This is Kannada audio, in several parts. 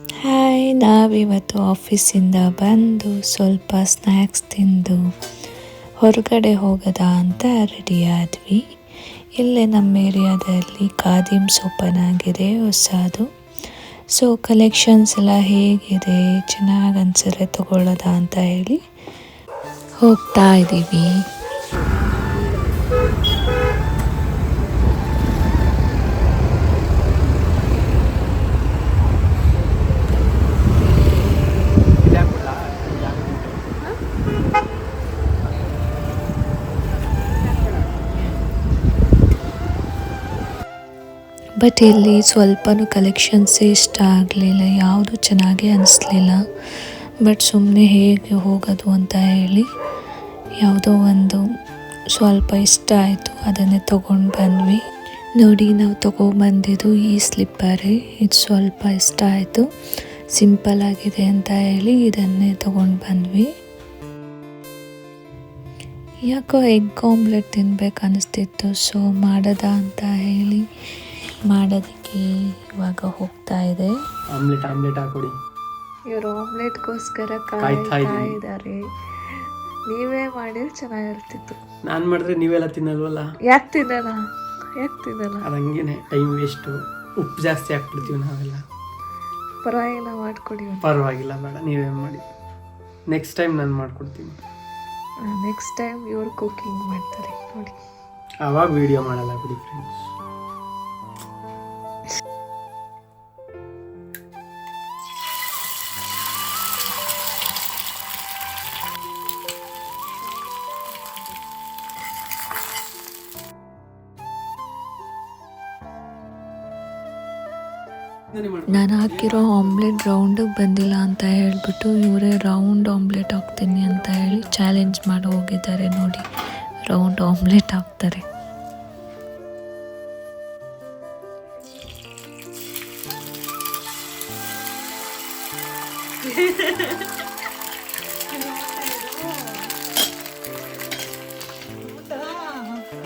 ಹಾಯ್, ನಾವಿವತ್ತು ಆಫೀಸಿಂದ ಬಂದು ಸ್ವಲ್ಪ ಸ್ನ್ಯಾಕ್ಸ್ ತಿಂದು ಹೊರಗಡೆ ಹೋಗೋದ ಅಂತ ರೆಡಿ ಆದ್ವಿ. ಇಲ್ಲೇ ನಮ್ಮ ಏರಿಯಾದಲ್ಲಿ ಖಾದಿಮ್ಸ್ ಓಪನ್ ಆಗಿದೆ ಹೊಸದು. ಸೊ ಕಲೆಕ್ಷನ್ಸ್ ಎಲ್ಲ ಹೇಗಿದೆ, ಚೆನ್ನಾಗಿ ಅನ್ಸಿದ್ರೆ ತಗೊಳ್ಳೋದ ಅಂತ ಹೇಳಿ ಹೋಗ್ತಾ ಇದ್ದೀವಿ. ಬಟ್ ಇಲ್ಲಿ ಸ್ವಲ್ಪನೂ ಕಲೆಕ್ಷನ್ಸೇ ಇಷ್ಟ ಆಗಲಿಲ್ಲ, ಯಾವುದು ಚೆನ್ನಾಗೇ ಅನಿಸ್ಲಿಲ್ಲ. ಬಟ್ ಸುಮ್ಮನೆ ಹೇಗೆ ಹೋಗೋದು ಅಂತ ಹೇಳಿ ಯಾವುದೋ ಒಂದು ಸ್ವಲ್ಪ ಇಷ್ಟ ಆಯಿತು, ಅದನ್ನೇ ತೊಗೊಂಡು ಬಂದ್ವಿ. ನೋಡಿ, ನಾವು ತೊಗೊಂಬಂದಿದ್ದು ಈ ಸ್ಲಿಪ್ಪರೇ. ಇದು ಸ್ವಲ್ಪ ಇಷ್ಟ ಆಯಿತು, ಸಿಂಪಲ್ ಆಗಿದೆ ಅಂತ ಹೇಳಿ ಇದನ್ನೇ ತೊಗೊಂಡು ಬಂದ್ವಿ. ಯಾಕೋ ಎಗ್ ಆಮ್ಲೆಟ್ ತಿನ್ಬೇಕು ಅನ್ನಿಸ್ತಿತ್ತು, ಸೊ ಮಾಡೋದ ಅಂತ ಹೇಳಿ ಮಾಡೋದಕ್ಕೆ ಇವಾಗ ಹೋಗ್ತಾ ಇದೆ. ಆಮ್ಲೆಟ್ ಹಾಕೊಡಿ. ಇವರು ಆಮ್ಲೆಟ್ಗೋಸ್ಕರ ಕಾಯ್ತಾ ಇದ್ದಾರೆ. ನೀವೇ ಮಾಡಿದ್ರೆ ಚೆನ್ನಾಗಿರ್ತಿತ್ತು. ನಾನು ಮಾಡಿದ್ರೆ ನೀವೆಲ್ಲ ತಿನ್ನಲ್ವಲ್ಲ. ಯಾಕೆ ತಿನ್ನಲ್ಲ? ಅದು ಹಂಗೇನೆ, ಟೈಮ್ ವೇಸ್ಟು. ಉಪ್ಪು ಜಾಸ್ತಿ ಹಾಕ್ಬಿಡ್ತೀವಿ ನಾವೆಲ್ಲ. ಪರವಾಗಿಲ್ಲ, ಮಾಡಿಕೊಡಿ. ಪರವಾಗಿಲ್ಲ, ಬೇಡ, ನೀವೇ ಮಾಡಿ. ನೆಕ್ಸ್ಟ್ ಟೈಮ್ ನಾನು ಮಾಡ್ಕೊಡ್ತೀನಿ. ನೆಕ್ಸ್ಟ್ ಟೈಮ್ ಇವ್ರು ಕುಕಿಂಗ್ ಮಾಡ್ತಾರೆ ನೋಡಿ. ಆವಾಗ ವಿಡಿಯೋ ಮಾಡಲ್ಲ ಬಿಡಿ ಫ್ರೆಂಡ್ಸ್. ನಾನು ಹಾಕಿರೋ ಆಮ್ಲೆಟ್ ರೌಂಡಿಗೆ ಬಂದಿಲ್ಲ ಅಂತ ಹೇಳಿಬಿಟ್ಟು ಇವರೇ ರೌಂಡ್ ಆಮ್ಲೆಟ್ ಹಾಕ್ತೀನಿ ಅಂತ ಹೇಳಿ ಚಾಲೆಂಜ್ ಮಾಡಿ ಹೋಗಿದ್ದಾರೆ. ನೋಡಿ, ರೌಂಡ್ ಆಮ್ಲೆಟ್ ಹಾಕ್ತಾರೆ.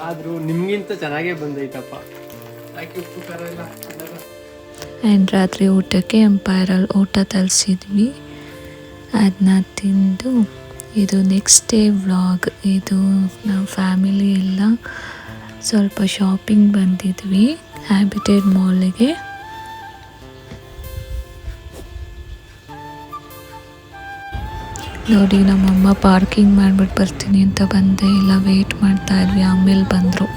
ಆದರೂ ನಿಮಗಿಂತ ಚೆನ್ನಾಗೇ ಬಂದೈತಪ್ಪ. ಯಾಕೆ ಉಪ್ಪು ಖಾರ ಎಲ್ಲ. ಆ್ಯಂಡ್ ರಾತ್ರಿ ಊಟಕ್ಕೆ ಎಂಪೈರಲ್ಲಿ ಊಟ ತರಿಸಿದ್ವಿ. ಅದನ್ನ ತಿಂದು ಇದು ನೆಕ್ಸ್ಟ್ ಡೇ ವ್ಲಾಗ್. ಇದು ನಮ್ಮ ಫ್ಯಾಮಿಲಿ ಎಲ್ಲ ಸ್ವಲ್ಪ ಶಾಪಿಂಗ್ ಬಂದಿದ್ವಿ ಹ್ಯಾಬಿಟೇಟ್ ಮಾಲಿಗೆ. ನೋಡಿ, ನಮ್ಮಮ್ಮ ಪಾರ್ಕಿಂಗ್ ಮಾಡಿಬಿಟ್ಟು ಬರ್ತೀನಿ ಅಂತ ಬಂದೆ. ಇಲ್ಲ ವೆಯ್ಟ್ ಮಾಡ್ತಾ ಇದ್ವಿ, ಆಮೇಲೆ ಬಂದರು.